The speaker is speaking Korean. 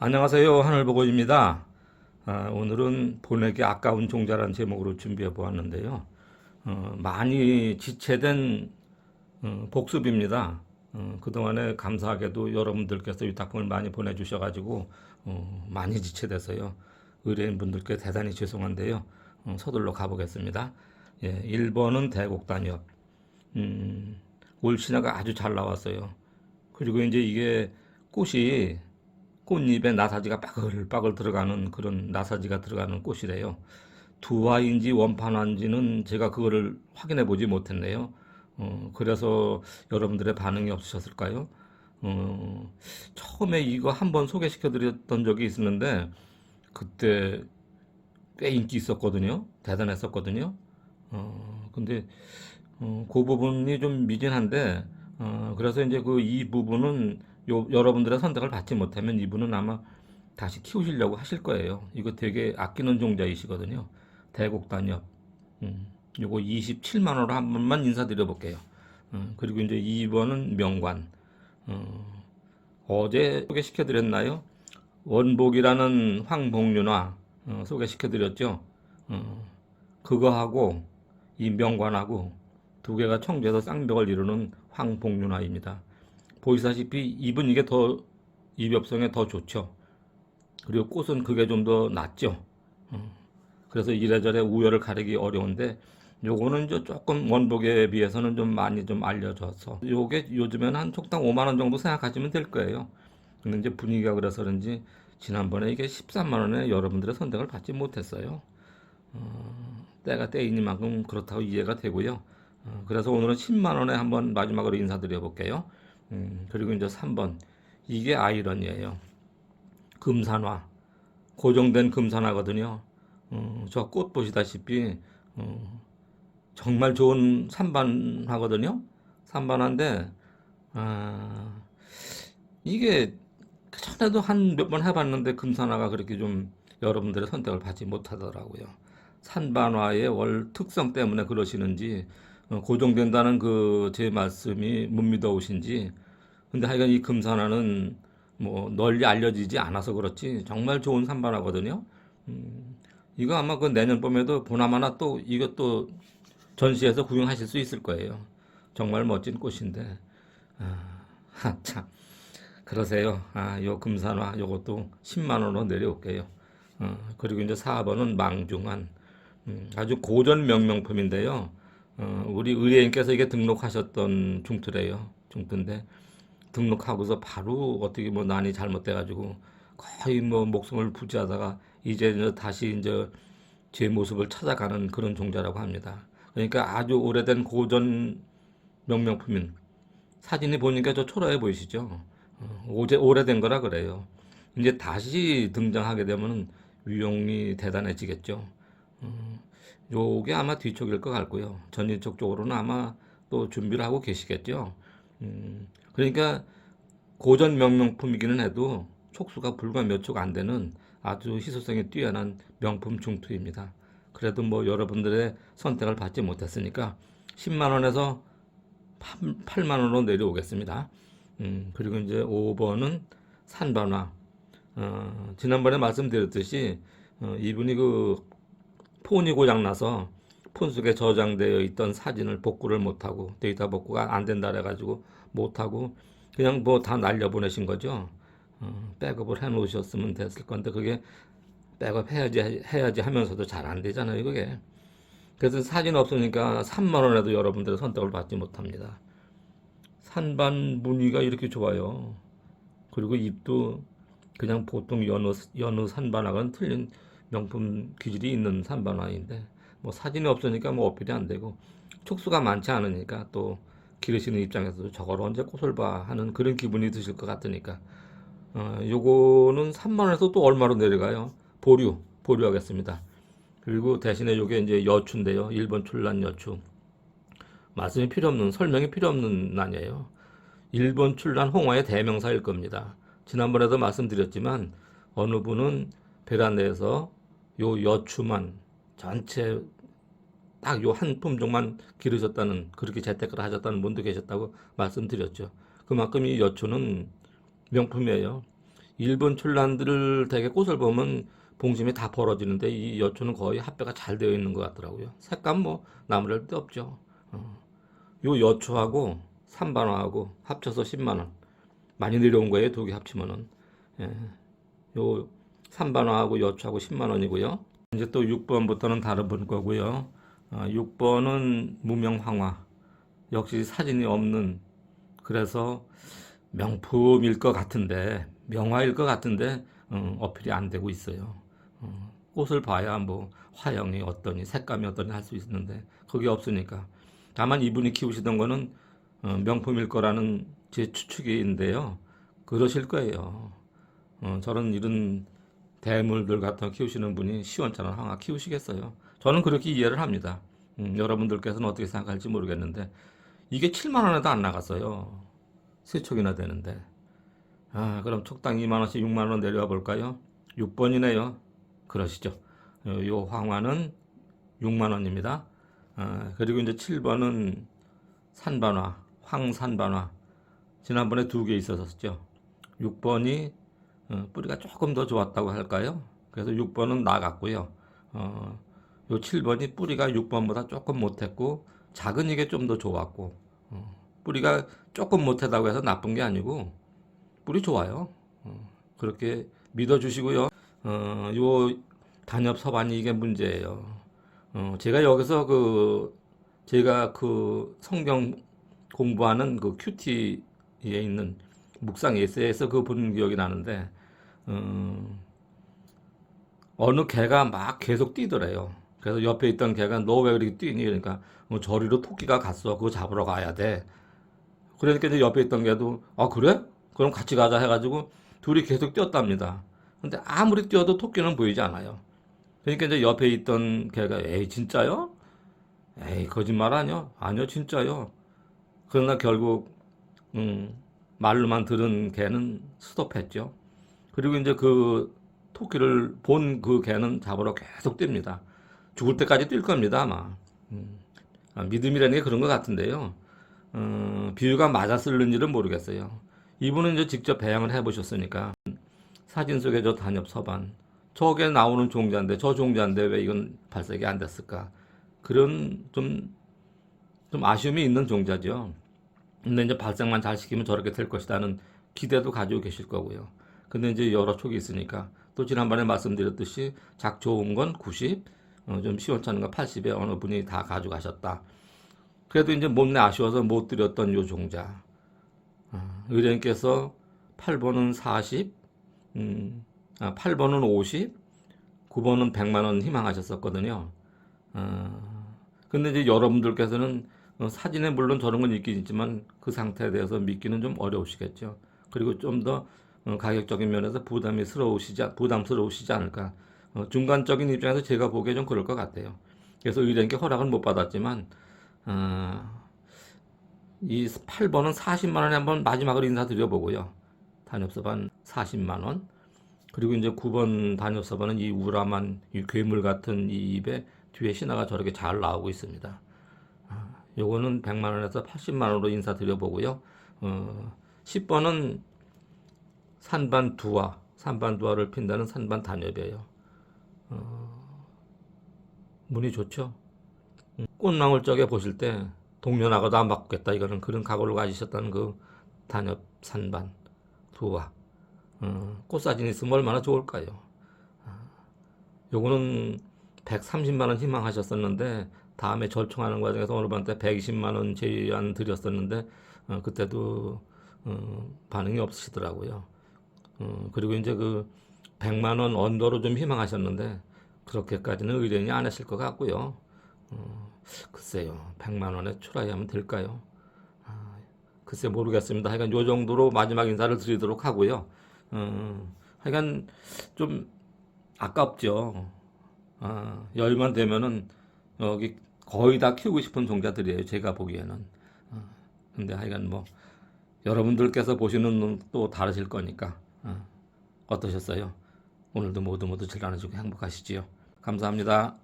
안녕하세요. 하늘보고입니다. 오늘은 보내기 아까운 종자라는 제목으로 준비해 보았는데요. 많이 지체된 복습입니다. 그동안에 감사하게도 여러분들께서 이 작품을 많이 보내주셔가지고 많이 지체돼서요. 의뢰인분들께 대단히 죄송한데요. 서둘러 가보겠습니다. 예, 1번은 대곡단협. 올 신화가 아주 잘 나왔어요. 그리고 이제 이게 꽃이 꽃잎에 나사지가 빠글빠글 들어가는 그런 나사지가 들어가는 꽃이래요. 두화인지 원판화인지는 제가 그거를 확인해 보지 못했네요. 그래서 여러분들의 반응이 없으셨을까요? 처음에 이거 한번 소개시켜 드렸던 적이 있었는데 그때 꽤 인기 있었거든요. 대단했었거든요. 근데 그 부분이 좀 미진한데 그래서 이제 그 이 부분은 여러분들의 선택을 받지 못하면 이분은 아마 다시 키우시려고 하실 거예요. 이거 되게 아끼는 종자이시거든요. 대곡단협. 요거 27만 원으로 한 번만 인사드려 볼게요. 그리고 이제 2번은 명관. 어제 소개시켜 드렸나요? 원복이라는 황복륜화 소개시켜 드렸죠. 그거하고 이 명관하고 두 개가 청주에서 쌍벽을 이루는 황복륜화입니다. 보시다시피 잎은 이게 더 잎엽성에 더 좋죠. 그리고 꽃은 그게 좀 더 낫죠. 그래서 이래저래 우열을 가리기 어려운데 요거는 이제 조금 원복에 비해서는 좀 많이 좀 알려져서 요게 요즘에는 한 촉당 5만 원 정도 생각하시면 될 거예요. 근데 이제 분위기가 그래서 그런지 지난번에 이게 13만 원에 여러분들의 선택을 받지 못했어요. 때가 때이니만큼 그렇다고 이해가 되고요. 그래서 오늘은 10만 원에 한번 마지막으로 인사드려 볼게요. 그리고 이제 3번. 이게 아이러니예요. 금산화. 고정된 금산화거든요. 저 꽃 보시다시피, 정말 좋은 산반화거든요. 산반화인데, 아, 이게 전에도 한 몇 번 해봤는데 금산화가 그렇게 좀 여러분들의 선택을 받지 못하더라고요. 산반화의 월 특성 때문에 그러시는지, 고정된다는 그 제 말씀이 못 믿어오신지, 근데 하여간 이 금산화는 뭐 널리 알려지지 않아서 그렇지 정말 좋은 산반화거든요. 이거 아마 그 내년 봄에도 보나마나 또 이것도 전시해서 구경하실 수 있을 거예요. 정말 멋진 꽃인데. 참. 그러세요. 요 금산화 요것도 10만 원으로 내려올게요. 그리고 이제 4번은 망중한 아주 고전 명명품인데요. 우리 의뢰인께서 이게 등록하셨던 중투래요. 중투인데 등록하고서 바로 어떻게 뭐 난이 잘못돼가지고 거의 뭐 목숨을 부지하다가 이제 다시 이제 제 모습을 찾아가는 그런 종자라고 합니다. 그러니까 아주 오래된 고전 명명품인 사진이 보니까 저 초라해 보이시죠? 오래된 거라 그래요. 이제 다시 등장하게 되면 위용이 대단해지겠죠. 요게 아마 뒤쪽일 것 같고요. 전인적 쪽으로는 아마 또 준비를 하고 계시겠죠. 그러니까 고전 명명품이기는 해도 촉수가 불과 몇 초가 안 되는 아주 희소성이 뛰어난 명품 중투입니다. 그래도 뭐 여러분들의 선택을 받지 못했으니까 10만 원에서 8만 원으로 내려오겠습니다. 그리고 이제 5번은 산반화. 지난번에 말씀드렸듯이 이분이 그 폰이 고장나서 폰 속에 저장되어 있던 사진을 복구를 못하고 데이터 복구가 안 된다 그래가지고 못하고 그냥 뭐 다 날려보내신 거죠. 백업을 해 놓으셨으면 됐을 건데 그게 백업 해야지 하면서도 잘 안 되잖아요, 그게. 그래서 사진 없으니까 3만 원에도 여러분들의 선택을 받지 못합니다. 산반 무늬가 이렇게 좋아요. 그리고 잎도 그냥 보통 연우 산반화과는 틀린 명품 기질이 있는 산반화인데 뭐 사진이 없으니까 뭐 어필이 안 되고 촉수가 많지 않으니까 또 기르시는 입장에서도 저걸 언제 꽃을 봐 하는 그런 기분이 드실 것 같으니까 요거는 3만 원에서 또 얼마로 내려가요? 보류하겠습니다. 그리고 대신에 요게 이제 여추인데요. 1번 출란 여추. 말씀이 필요 없는, 설명이 필요 없는 난이에요. 1번 출란 홍어의 대명사일 겁니다. 지난번에도 말씀드렸지만 어느 분은 베란다에서 요 여추만 전체 딱 요 한 품종만 기르셨다는 그렇게 재테크를 하셨다는 분도 계셨다고 말씀드렸죠. 그만큼 이 여추는 명품이에요. 일본 출란들을 되게 꽃을 보면 봉심이 다 벌어지는데 이 여초는 거의 합배가 잘 되어 있는 것 같더라고요. 색감 뭐 나무랄 데 없죠. 요 여초하고 산반화하고 합쳐서 10만 원. 많이 내려온 거예요. 두 개 합치면은. 예. 요 산반화하고 여초하고 10만 원이고요. 이제 또 6번부터는 다른 분 거고요. 6번은 무명황화. 역시 사진이 없는, 그래서 명품일 것 같은데, 명화일 것 같은데 어필이 안 되고 있어요. 꽃을 봐야 뭐 화형이 어떠니 색감이 어떠니 할 수 있는데 그게 없으니까. 다만 이분이 키우시던 거는 명품일 거라는 제 추측인데요. 그러실 거예요. 저런 이런 대물들 같은 거 키우시는 분이 시원찮은 황화 키우시겠어요? 저는 그렇게 이해를 합니다. 여러분들께서는 어떻게 생각할지 모르겠는데 이게 7만 원에도 안 나갔어요. 세 촉이나 되는데. 그럼 촉당 2만 원씩 6만 원 내려와 볼까요? 6번이네요. 그러시죠. 요 황화는 6만 원입니다. 그리고 이제 7번은 산반화, 황산반화. 지난번에 두 개 있었었죠. 6번이 뿌리가 조금 더 좋았다고 할까요? 그래서 6번은 나갔고요. 요 7번이 뿌리가 6번보다 조금 못했고 작은 이게 좀 더 좋았고 뿌리가 조금 못하다고 해서 나쁜 게 아니고 뿌리 좋아요. 그렇게 믿어주시고요. 요 단엽 서반이 이게 문제예요. 제가 여기서 제가 그 성경 공부하는 그 큐티에 있는 묵상 에세이에서 그 본 기억이 나는데, 어느 개가 막 계속 뛰더래요. 그래서 옆에 있던 개가 너 왜 그렇게 뛰니? 그러니까 저리로 토끼가 갔어. 그거 잡으러 가야 돼. 그러니까 이제 옆에 있던 개도 그래? 그럼 같이 가자 해가지고 둘이 계속 뛰었답니다. 근데 아무리 뛰어도 토끼는 보이지 않아요. 그러니까 이제 옆에 있던 개가 에이 진짜요? 에이 거짓말 아니요? 아니요 진짜요. 그러나 결국 말로만 들은 개는 스톱했죠. 그리고 이제 그 토끼를 본 그 개는 잡으러 계속 뜁니다. 죽을 때까지 뛸 겁니다 아마. 믿음이라는 게 그런 것 같은데요. 비유가 맞았을는지는 모르겠어요. 이분은 이제 직접 배양을 해보셨으니까 사진 속에 저 단엽 서반 저게 나오는 종자인데 저 종자인데 왜 이건 발색이 안 됐을까? 그런 좀 아쉬움이 있는 종자죠. 근데 이제 발색만 잘 시키면 저렇게 될 것이라는 기대도 가지고 계실 거고요. 근데 이제 여러 촉이 있으니까 또 지난번에 말씀드렸듯이 작 좋은 건 90, 좀 시원찮은 건 80에 어느 분이 다 가져가셨다. 그래도 이제 못내 아쉬워서 못 드렸던 요 종자. 의뢰인께서 8번은 40, 8번은 50, 9번은 100만 원 희망하셨었거든요. 근데 이제 여러분들께서는 사진에 물론 저런 건 있긴 있지만 그 상태에 대해서 믿기는 좀 어려우시겠죠. 그리고 좀 더 가격적인 면에서 부담스러우시지 않을까. 중간적인 입장에서 제가 보기에 좀 그럴 것 같아요. 그래서 의뢰인께 허락은 못 받았지만 이 8번은 40만 원에 한번 마지막으로 인사드려보고요. 단엽서반 40만 원. 그리고 이제 9번 단엽서반은 이 우람한 이 괴물 같은 이 입에 뒤에 신화가 저렇게 잘 나오고 있습니다. 요거는 100만 원에서 80만 원으로 인사드려보고요. 10번은 산반두화를 핀다는 산반 단엽이에요. 문이 좋죠. 꽃망울 쪽에 보실 때 동료나가도 안 바꾸겠다 이거는 그런 각오를 가지셨다는 그 단엽 산반 두화. 꽃사진 있으면 얼마나 좋을까요? 요거는 130만 원 희망하셨었는데 다음에 절충하는 과정에서 어느 번때 120만 원 제안 드렸었는데 그때도 반응이 없으시더라고요. 그리고 이제 그 100만 원 언더로 좀 희망하셨는데 그렇게까지는 의뢰인이 안 하실 것 같고요. 글쎄요, 100만 원에 추라이 하면 될까요? 글쎄 모르겠습니다. 하여간 요 정도로 마지막 인사를 드리도록 하고요. 하여간 좀 아깝죠. 여유만 되면은 여기 거의 다 키우고 싶은 종자들이에요. 제가 보기에는. 근데 하여간 뭐 여러분들께서 보시는 눈 또 다르실 거니까 어떠셨어요? 오늘도 모두 질 나눠주고 행복하시지요. 감사합니다.